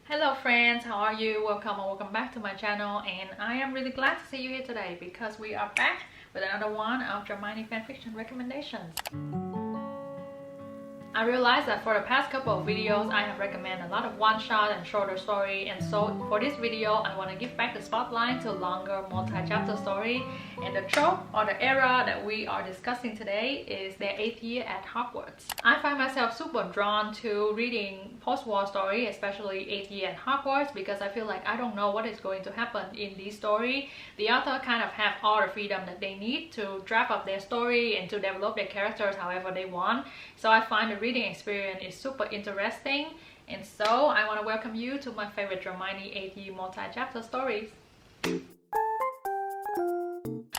Hello friends, how are you? Welcome back to my channel, and I am really glad to see you here today because we are back with another one of dramione fanfiction recommendations. I realized that for the past couple of videos I have recommended a lot of one-shot and shorter story, and so for this video I want to give back the spotlight to longer multi-chapter story. And the trope or the era that we are discussing today is their 8th year at Hogwarts. I find myself super drawn to reading post-war story, especially 8th year at Hogwarts, because I feel like I don't know what is going to happen in this story. The author kind of have all the freedom that they need to draft up their story and to develop their characters however they want. So I find the reading experience is super interesting, and so I want to welcome you to my favorite dramione 8th year multi-chapter stories.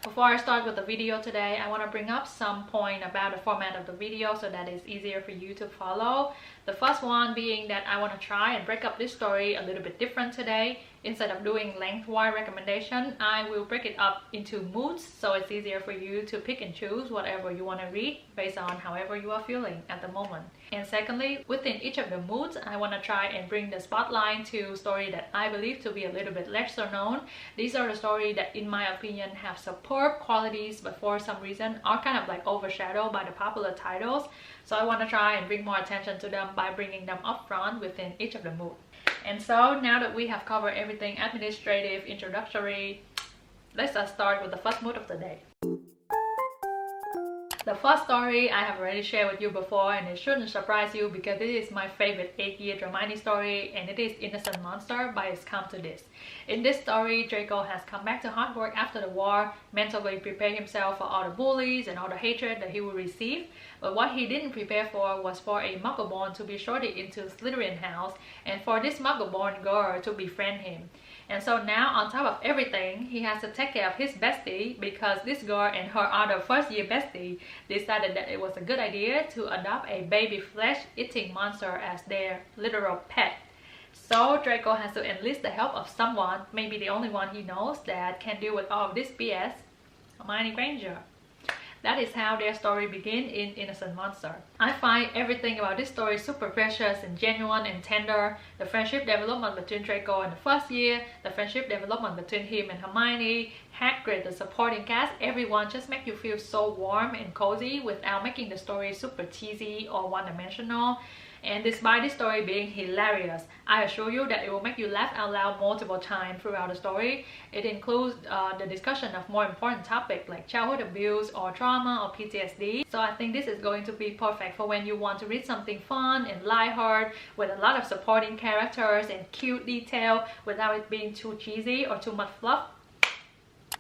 Before I start with the video today, I want to bring up some point about the format of the video so that it's easier for you to follow. The first one being that I want to try and break up this story a little bit different today. Instead of doing lengthwise recommendation, I will break it up into moods so it's easier for you to pick and choose whatever you want to read based on however you are feeling at the moment. And secondly, within each of the moods, I want to try and bring the spotlight to story that I believe to be a little bit lesser known. These are the stories that in my opinion have superb qualities but for some reason are kind of like overshadowed by the popular titles. So I want to try and bring more attention to them by bringing them up front within each of the moods. And so now that we have covered everything administrative, introductory, let's start with the first mood of the day. The first story I have already shared with you before, and it shouldn't surprise you because this is my favorite 8th year dramione story, and it is Innocent Monster by It's Come to This. In this story, Draco has come back to Hogwarts after the war, mentally prepare himself for all the bullies and all the hatred that he will receive. But what he didn't prepare for was for a Muggle-born to be shorted into Slytherin house and for this Muggle-born girl to befriend him. And so now on top of everything, he has to take care of his bestie because this girl and her other first year bestie decided that it was a good idea to adopt a baby flesh-eating monster as their literal pet. So Draco has to enlist the help of someone, maybe the only one he knows, that can deal with all of this BS, Hermione Granger. That is how their story begins in Innocent Monster. I find everything about this story super precious and genuine and tender. The friendship development between Draco and the first year, the friendship development between him and Hermione, Hagrid, the supporting cast, everyone just make you feel so warm and cozy without making the story super cheesy or one-dimensional. And despite this story being hilarious, I assure you that it will make you laugh out loud multiple times throughout the story. It includes the discussion of more important topics like childhood abuse or trauma or PTSD. So I think this is going to be perfect for when you want to read something fun and lighthearted with a lot of supporting characters and cute detail without it being too cheesy or too much fluff.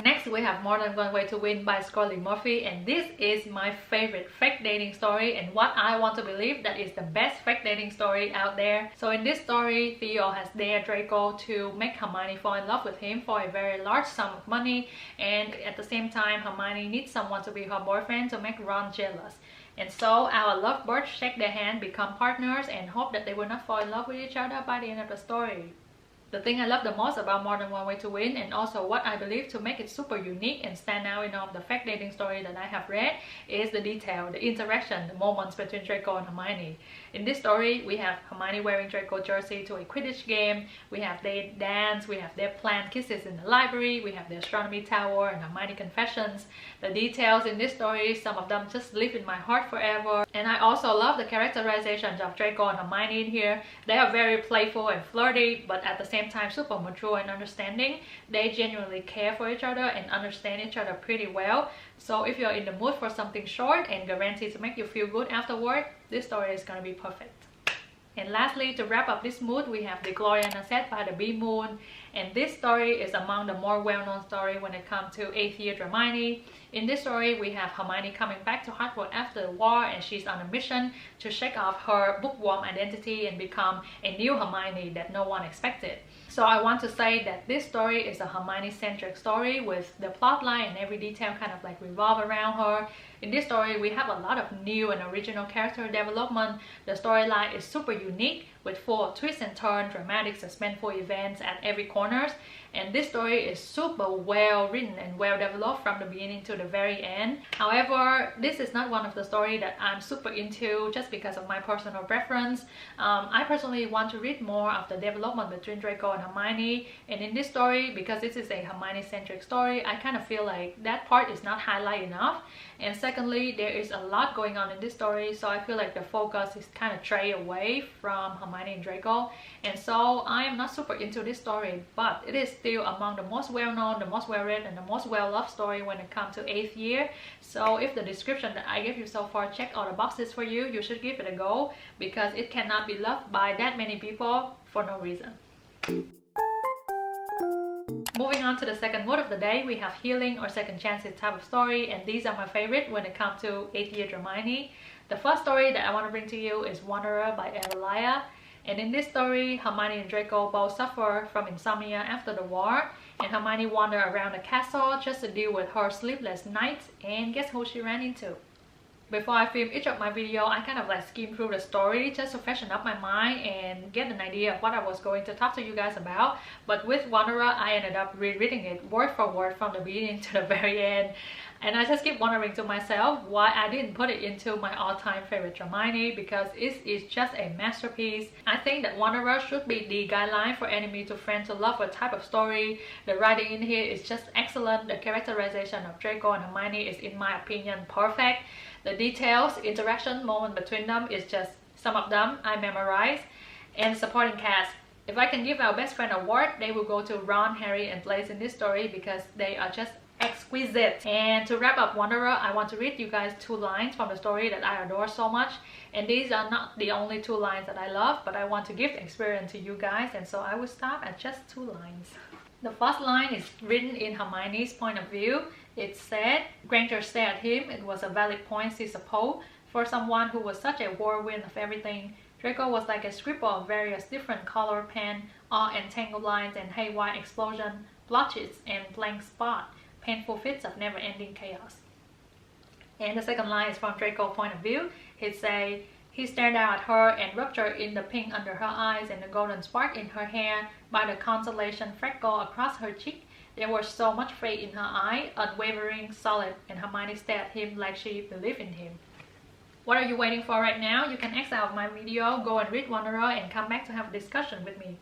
Next, we have More Than One Way to Win by Scarlett Murphy, and this is my favorite fake dating story and what I want to believe that is the best fake dating story out there. So in this story, Theo has dared Draco to make Hermione fall in love with him for a very large sum of money, and at the same time Hermione needs someone to be her boyfriend to make Ron jealous. And so our lovebirds shake their hand, become partners, and hope that they will not fall in love with each other by the end of the story. The thing I love the most about More Than One Way to Win, and also what I believe to make it super unique and stand out in all of the fake dating story that I have read, is the detail, the interaction, the moments between Draco and Hermione. In this story, we have Hermione wearing Draco jersey to a Quidditch game, we have their dance, we have their planned kisses in the library, we have the astronomy tower and Hermione confessions. The details in this story, some of them just live in my heart forever. And I also love the characterizations of Draco and Hermione in here. They are very playful and flirty, but at the same time super mature and understanding. They genuinely care for each other and understand each other pretty well. So if you're in the mood for something short and guaranteed to make you feel good afterward, this story is gonna be perfect. And lastly, to wrap up this mood, we have The Gloriana Set by the Bee Moon. And this story is among the more well-known story when it comes to 8th year dramione. In this story, we have Hermione coming back to Hogwarts after the war, and she's on a mission to shake off her bookworm identity and become a new Hermione that no one expected. So I want to say that this story is a Hermione-centric story with the plotline and every detail kind of like revolve around her. In this story, we have a lot of new and original character development. The storyline is super unique with full of twists and turns, dramatic, suspenseful events at every corner. And this story is super well written and well developed from the beginning to the very end. However, this is not one of the stories that I'm super into just because of my personal preference. I personally want to read more of the development between Draco and Hermione, and in this story, because this is a Hermione-centric story, I kind of feel like that part is not highlighted enough. And secondly, there is a lot going on in this story, so I feel like the focus is kind of strayed away from Hermione and Draco, and so I am not super into this story, but it is still among the most well-known, the most well-read, and the most well-loved story when it comes to 8th year. So if the description that I gave you so far check all the boxes for you, you should give it a go, because it cannot be loved by that many people for no reason. Moving on to the second mood of the day, we have healing or second chances type of story, and these are my favorite when it comes to 8th year Dramione. The first story that I want to bring to you is Wanderer by Evelaya. And in this story, Hermione and Draco both suffer from insomnia after the war, and Hermione wanders around the castle just to deal with her sleepless nights, and guess who she ran into? Before I film each of my video, I kind of like skim through the story just to freshen up my mind and get an idea of what I was going to talk to you guys about. But with Wanderer, I ended up rereading it word for word from the beginning to the very end. And I just keep wondering to myself why I didn't put it into my all-time favorite Dramione, because it is just a masterpiece. I think that Wanderer should be the guideline for enemy to friend to lover type of story. The writing in here is just excellent. The characterization of Draco and Hermione is, in my opinion, perfect. The details, interaction, moment between them is just, some of them I memorized. And supporting cast. If I can give our best friend award, they will go to Ron, Harry, and Blaise in this story, because they are just exquisite. And to wrap up Wanderer, I want to read you guys 2 lines from the story that I adore so much. And these are not the only 2 lines that I love, but I want to give the experience to you guys, and so I will stop at just 2 lines. The first line is written in Hermione's point of view. It said, Granger stared at him. It was a valid point, she supposed. For someone who was such a whirlwind of everything, Draco was like a scribble of various different color pen, all entangled lines and haywire explosion, blotches and blank spot, painful fits of never-ending chaos. And the second line is from Draco's point of view. It say, he stared out at her and ruptured in the pink under her eyes and the golden spark in her hair by the constellation freckle across her cheek. There was so much faith in her eye, unwavering, solid, and Hermione stared at him like she believed in him. What are you waiting for right now? You can exit out of my video, go and read Wanderer, and come back to have a discussion with me.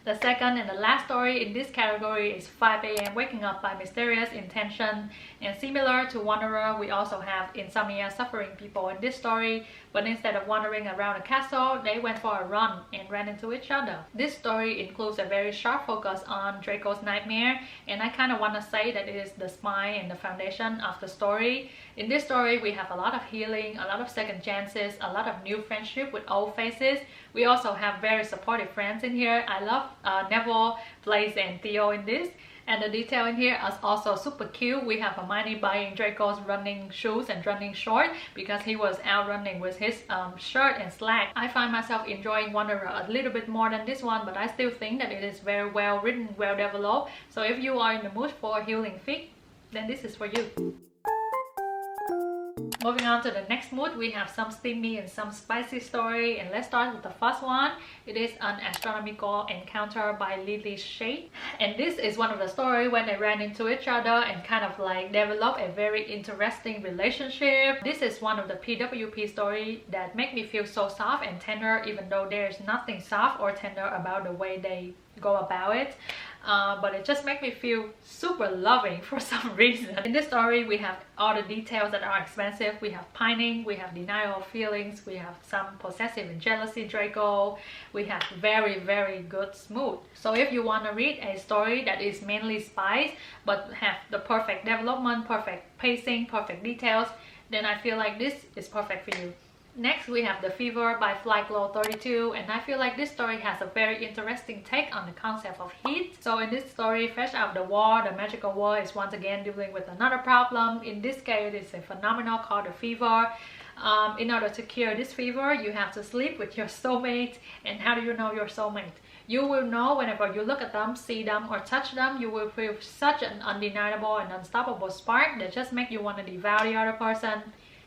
The second and the last story in this category is 5 AM Waking Up by Mysterious Intention. And similar to Wanderer, we also have insomnia suffering people in this story, but instead of wandering around a castle, they went for a run and ran into each other. This story includes a very sharp focus on Draco's nightmare, and I kind of want to say that it is the spine and the foundation of the story. In this story, we have a lot of healing, a lot of second chances, a lot of new friendship with old faces. We also have very supportive friends in here. I love Neville, Blaise, and Theo in this. And the detail in here is also super cute. We have Hermione buying Draco's running shoes and running shorts because he was out running with his shirt and slack. I find myself enjoying Wanderer a little bit more than this one, but I still think that it is very well written, well developed. So if you are in the mood for a healing fic, then this is for you. Moving on to the next mood, we have some steamy and some spicy story, and let's start with the first one. It is an astronomical encounter by Lily Shade, and this is one of the stories when they ran into each other and kind of like develop a very interesting relationship. This is one of the PWP story that make me feel so soft and tender, even though there's nothing soft or tender about the way they go about it. But it just makes me feel super loving for some reason. In this story, we have all the details that are expensive. We have pining, we have denial of feelings, we have some possessive and jealousy Draco, we have very, very good smooth. So if you want to read a story that is mainly spice, but have the perfect development, perfect pacing, perfect details, then I feel like this is perfect for you. Next, we have The Fever by Flyglow32, and I feel like this story has a very interesting take on the concept of heat. So in this story, fresh out of the war, the magical world is once again dealing with another problem. In this case, it's a phenomenon called the fever. In order to cure this fever, you have to sleep with your soulmate. And how do you know your soulmate? You will know whenever you look at them, see them, or touch them. You will feel such an undeniable and unstoppable spark that just makes you want to devour the other person.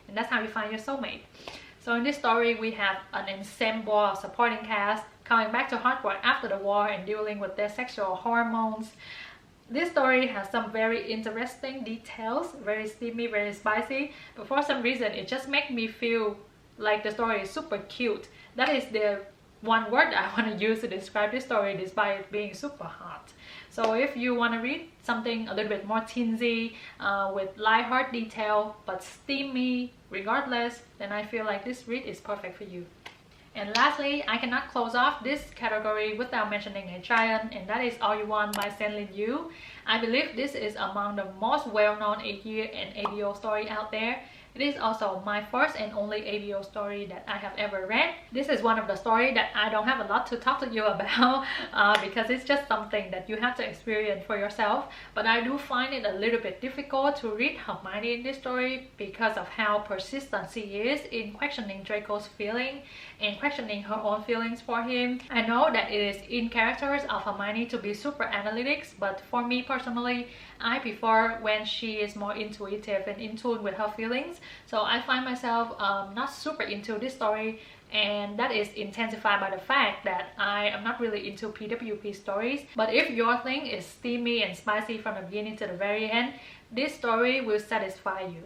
And that's how you find your soulmate. So in this story, we have an ensemble of supporting cast coming back to Hogwarts after the war and dealing with their sexual hormones. This story has some very interesting details, very steamy, very spicy, but for some reason it just makes me feel like the story is super cute. That is the one word I want to use to describe this story, despite it being super hot. So if you want to read something a little bit more teensy, with lighthearted detail but steamy regardless, then I feel like this read is perfect for you. And lastly, I cannot close off this category without mentioning a giant, and that is All You Want by Senlin Yu. I believe this is among the most well-known 8-year and ABO story out there. It is also my first and only ABO story that I have ever read. This is one of the stories that I don't have a lot to talk to you about because it's just something that you have to experience for yourself. But I do find it a little bit difficult to read Hermione in this story because of how persistent she is in questioning Draco's feeling and questioning her own feelings for him. I know that it is in characters of Hermione to be super analytics, but for me personally, I prefer when she is more intuitive and in tune with her feelings. So I find myself not super into this story, and that is intensified by the fact that I am not really into PWP stories. But if your thing is steamy and spicy from the beginning to the very end, this story will satisfy you.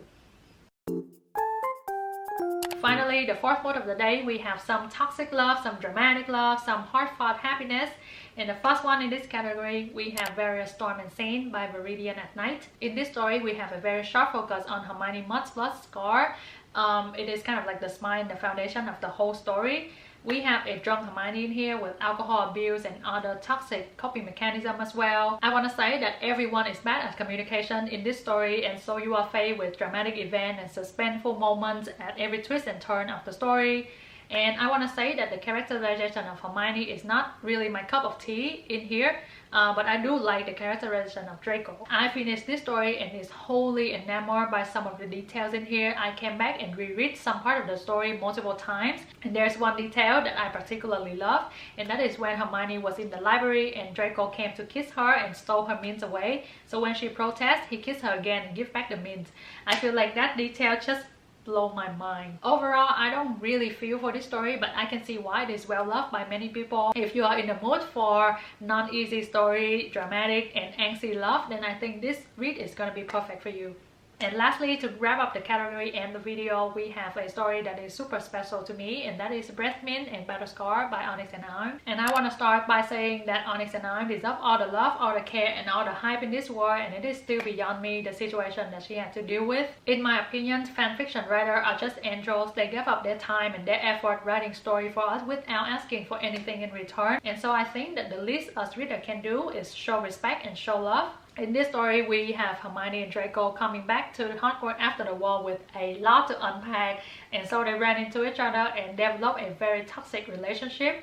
Finally, the fourth word of the day, we have some toxic love, some dramatic love, some hard-fought happiness. In the first one in this category, we have Various Storm and Scene by Viridian at Night. In this story, we have a very sharp focus on Hermione Mudslot's scar. It is kind of like the spine, the foundation of the whole story. We have a drunk Hermione in here with alcohol abuse and other toxic coping mechanism as well. I want to say that everyone is bad at communication in this story, and so you are faced with dramatic events and suspenseful moments at every twist and turn of the story. And I want to say that the characterization of Hermione is not really my cup of tea in here, but I do like the characterization of Draco. I finished this story and is wholly enamored by some of the details in here. I came back and reread some part of the story multiple times, and there's one detail that I particularly love, and that is when Hermione was in the library and Draco came to kiss her and stole her mints away. So when she protests, he kissed her again and give back the mints. I feel like that detail just blow my mind. Overall, I don't really feel for this story, but I can see why it is well loved by many people. If you are in the mood for non-easy story, dramatic and angsty love, then I think this read is gonna be perfect for you. And lastly, to wrap up the category and the video, we have a story that is super special to me, and that is Breath Mint and Battle Scar by Onyx and Arm. And I want to start by saying that Onyx and Arm deserve all the love, all the care, and all the hype in this world, and it is still beyond me the situation that she had to deal with. In my opinion, fanfiction writers are just angels. They give up their time and their effort writing story for us without asking for anything in return. And so I think that the least us reader can do is show respect and show love. In this story, we have Hermione and Draco coming back to Hogwarts after the war with a lot to unpack, and so they ran into each other and developed a very toxic relationship.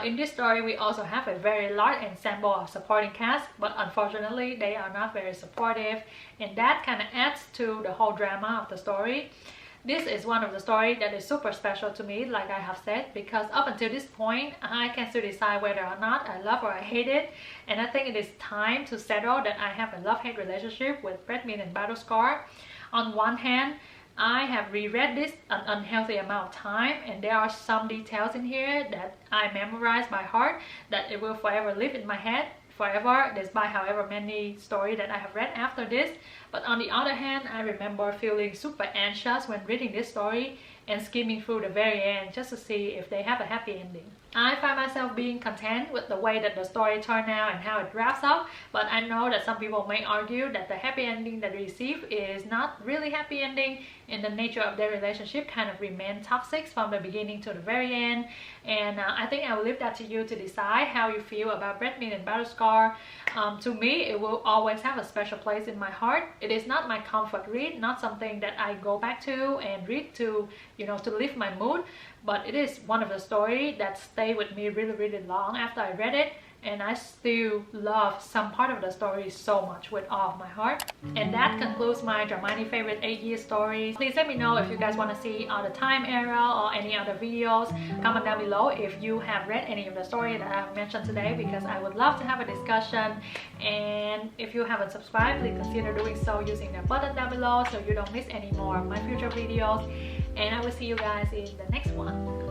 In this story, we also have a very large ensemble of supporting cast, but unfortunately, they are not very supportive, and that kind of adds to the whole drama of the story. This is one of the stories that is super special to me, like I have said, because up until this point, I can still decide whether or not I love or I hate it. And I think it is time to settle that I have a love-hate relationship with Breath Mint and Battle Scar. On one hand, I have reread this an unhealthy amount of time, and there are some details in here that I memorized by heart that it will forever live in my head. Forever, despite however many stories that I have read after this. But on the other hand, I remember feeling super anxious when reading this story and skimming through the very end just to see if they have a happy ending. I find myself being content with the way that the story turned out and how it wraps up, but I know that some people may argue that the happy ending that we receive is not really happy ending, and the nature of their relationship kind of remained toxic from the beginning to the very end. And I think I will leave that to you to decide how you feel about Breath Mint and Battle Scar. To me, it will always have a special place in my heart. It is not my comfort read, not something that I go back to and read to, to lift my mood, but it is one of the stories that stay with me really long after I read it, and I still love some part of the story so much with all of my heart. And that concludes my Dramione favorite 8-year stories. Please let me know if you guys want to see all the time era or any other videos. Comment down below if you have read any of the stories that I have mentioned today, because I would love to have a discussion. And if you haven't subscribed, please consider doing so using the button down below so you don't miss any more of my future videos. and I will see you guys in the next one.